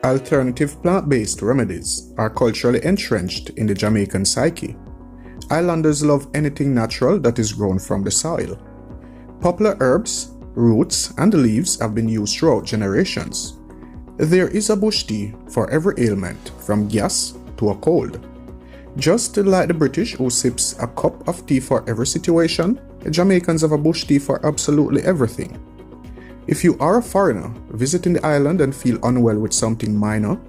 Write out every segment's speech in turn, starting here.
Alternative plant-based remedies are culturally entrenched in the Jamaican psyche. Islanders love anything natural that is grown from the soil. Popular herbs, roots, and leaves have been used throughout generations. There is a bush tea for every ailment, from gas to a cold. Just like the British who sips a cup of tea for every situation, the Jamaicans have a bush tea for absolutely everything. If you are a foreigner visiting the island and feel unwell with something minor,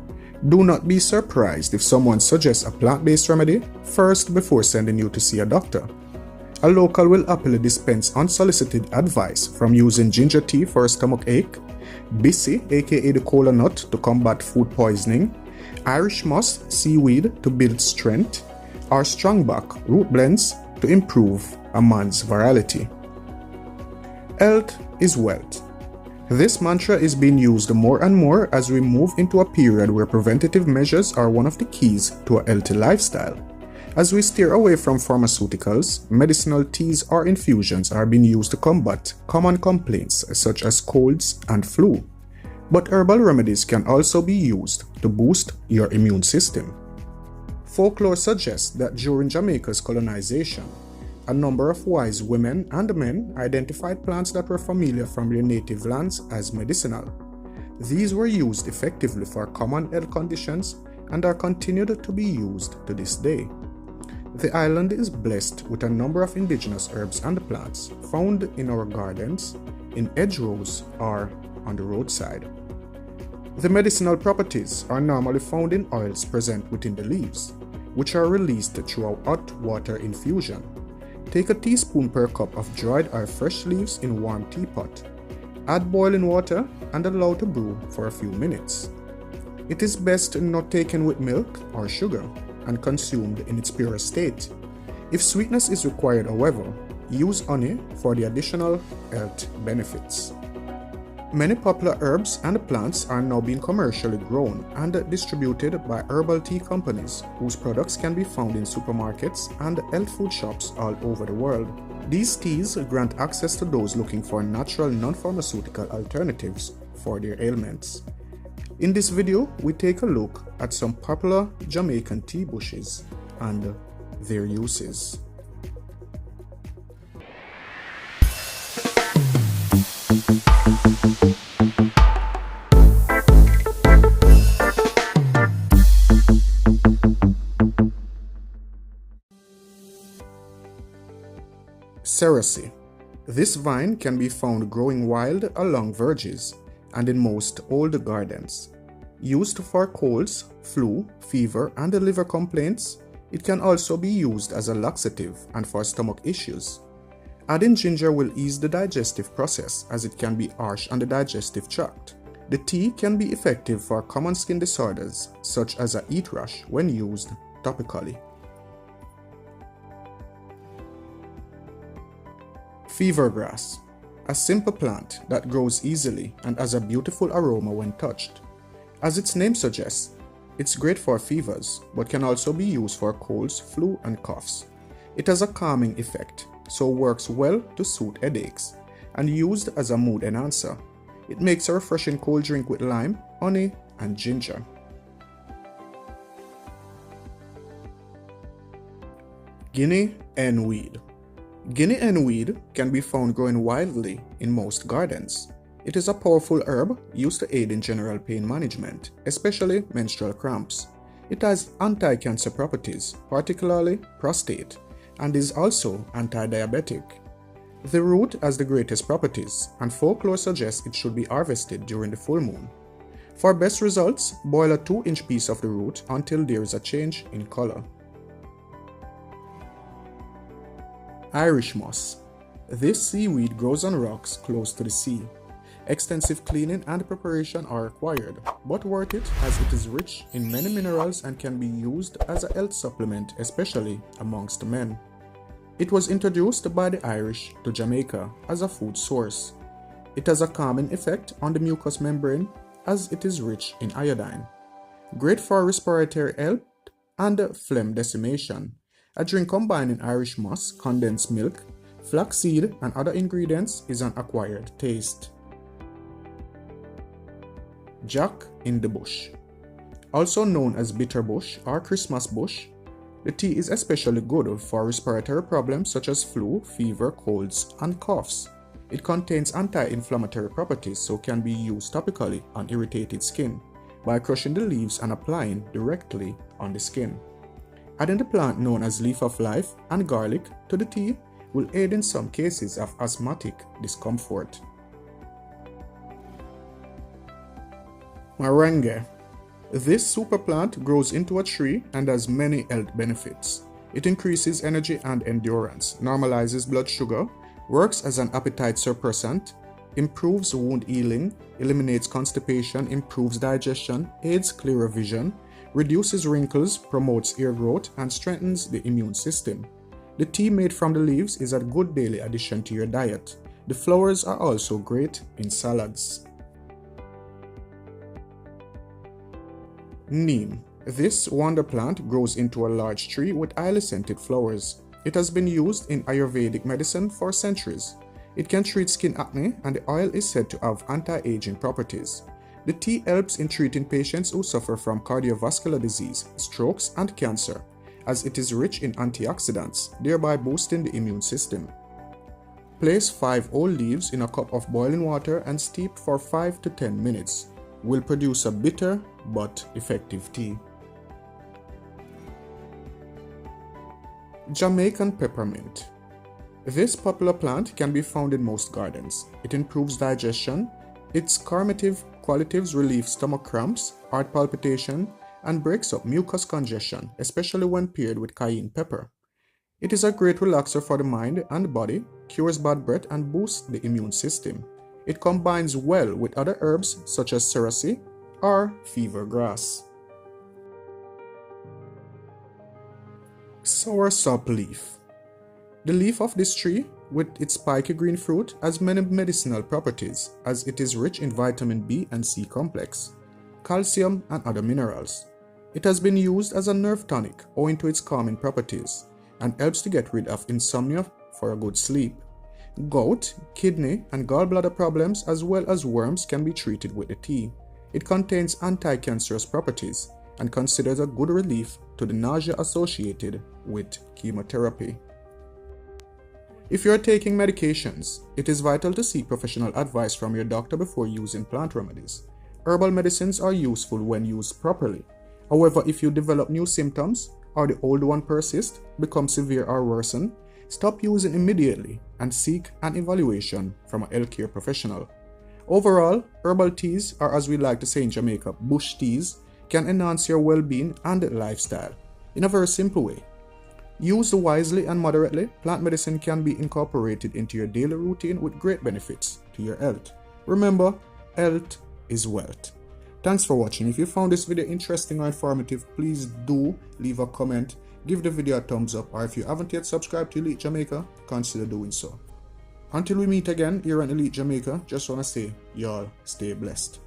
do not be surprised if someone suggests a plant-based remedy first before sending you to see a doctor. A local will happily dispense unsolicited advice from using ginger tea for a stomach ache, bissy aka the kola nut to combat food poisoning, Irish moss seaweed to build strength, or strongback root blends to improve a man's virality. Health is wealth. This mantra is being used more and more as we move into a period where preventative measures are one of the keys to a healthy lifestyle. As we steer away from pharmaceuticals, medicinal teas or infusions are being used to combat common complaints such as colds and flu. But herbal remedies can also be used to boost your immune system. Folklore suggests that during Jamaica's colonization, a number of wise women and men identified plants that were familiar from their native lands as medicinal. These were used effectively for common health conditions and are continued to be used to this day. The island is blessed with a number of indigenous herbs and plants found in our gardens, in hedgerows, or on the roadside. The medicinal properties are normally found in oils present within the leaves, which are released through a hot water infusion. Take a teaspoon per cup of dried or fresh leaves in warm teapot. Add boiling water and allow to brew for a few minutes. It is best not taken with milk or sugar and consumed in its purest state. If sweetness is required, however, use honey for the additional health benefits. Many popular herbs and plants are now being commercially grown and distributed by herbal tea companies whose products can be found in supermarkets and health food shops all over the world. These teas grant access to those looking for natural non-pharmaceutical alternatives for their ailments. In this video, we take a look at some popular Jamaican tea bushes and their uses. Cerasee. This vine can be found growing wild along verges and in most old gardens. Used for colds, flu, fever, and liver complaints, it can also be used as a laxative and for stomach issues. Adding ginger will ease the digestive process as it can be harsh on the digestive tract. The tea can be effective for common skin disorders such as a heat rash when used topically. Fever grass, a simple plant that grows easily and has a beautiful aroma when touched. As its name suggests, it's great for fevers but can also be used for colds, flu, and coughs. It has a calming effect, so works well to soothe headaches, and used as a mood enhancer. It makes a refreshing cold drink with lime, honey, and ginger. Guinea henweed. Guinea henweed can be found growing wildly in most gardens. It is a powerful herb used to aid in general pain management, especially menstrual cramps. It has anti-cancer properties, particularly prostate, and is also anti-diabetic. The root has the greatest properties, and folklore suggests it should be harvested during the full moon. For best results, boil a 2-inch piece of the root until there is a change in color. Irish moss. This seaweed grows on rocks close to the sea. Extensive cleaning and preparation are required, but worth it as it is rich in many minerals and can be used as a health supplement, especially amongst men. It was introduced by the Irish to Jamaica as a food source. It has a calming effect on the mucous membrane as it is rich in iodine. Great for respiratory health and phlegm decimation. A drink combining Irish moss, condensed milk, flaxseed, and other ingredients is an acquired taste. Jack in the bush. Also known as bitter bush or Christmas bush, the tea is especially good for respiratory problems such as flu, fever, colds, and coughs. It contains anti-inflammatory properties, so can be used topically on irritated skin by crushing the leaves and applying directly on the skin. Adding the plant known as leaf of life and garlic to the tea will aid in some cases of asthmatic discomfort. Moringa. This super plant grows into a tree and has many health benefits. It increases energy and endurance, normalizes blood sugar, works as an appetite suppressant, improves wound healing, eliminates constipation, improves digestion, aids clearer vision, reduces wrinkles, promotes hair growth, and strengthens the immune system. The tea made from the leaves is a good daily addition to your diet. The flowers are also great in salads. Neem. This wonder plant grows into a large tree with highly scented flowers. It has been used in Ayurvedic medicine for centuries. It can treat skin acne, and the oil is said to have anti-aging properties. The tea helps in treating patients who suffer from cardiovascular disease, strokes, and cancer, as it is rich in antioxidants, thereby boosting the immune system. Place 5 whole leaves in a cup of boiling water and steep for 5 to 10 minutes. Will produce a bitter but effective tea. Jamaican Peppermint. This popular plant can be found in most gardens. It improves digestion. Its carminative qualities relieve stomach cramps, heart palpitation, and breaks up mucus congestion, especially when paired with cayenne pepper. It is a great relaxer for the mind and body, cures bad breath, and boosts the immune system. It combines well with other herbs such as cerasee or fever grass. Soursop leaf. The leaf of this tree, with its spiky green fruit, has many medicinal properties, as it is rich in vitamin B and C complex, calcium, and other minerals. It has been used as a nerve tonic owing to its calming properties, and helps to get rid of insomnia for a good sleep. Gout, kidney, and gallbladder problems as well as worms can be treated with the tea. It contains anti-cancerous properties and considers a good relief to the nausea associated with chemotherapy. If you are taking medications, it is vital to seek professional advice from your doctor before using plant remedies. Herbal medicines are useful when used properly. However, if you develop new symptoms or the old one persists, become severe or worsen, stop using immediately and seek an evaluation from a healthcare professional. Overall, herbal teas, or as we like to say in Jamaica, bush teas, can enhance your well-being and lifestyle in a very simple way. Used wisely and moderately, plant medicine can be incorporated into your daily routine with great benefits to your health. Remember, health is wealth. Thanks for watching. If you found this video interesting or informative, please do leave a comment, give the video a thumbs up, or if you haven't yet subscribed to Elite Jamaica, consider doing so. Until we meet again here on Elite Jamaica, just want to say, y'all stay blessed.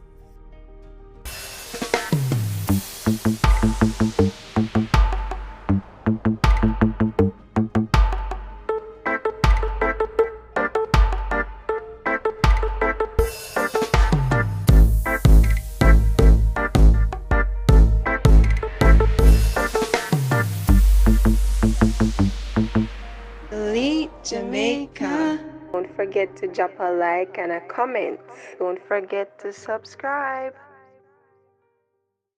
Elite Jamaica. Don't forget to drop a like and a comment. Don't forget to subscribe.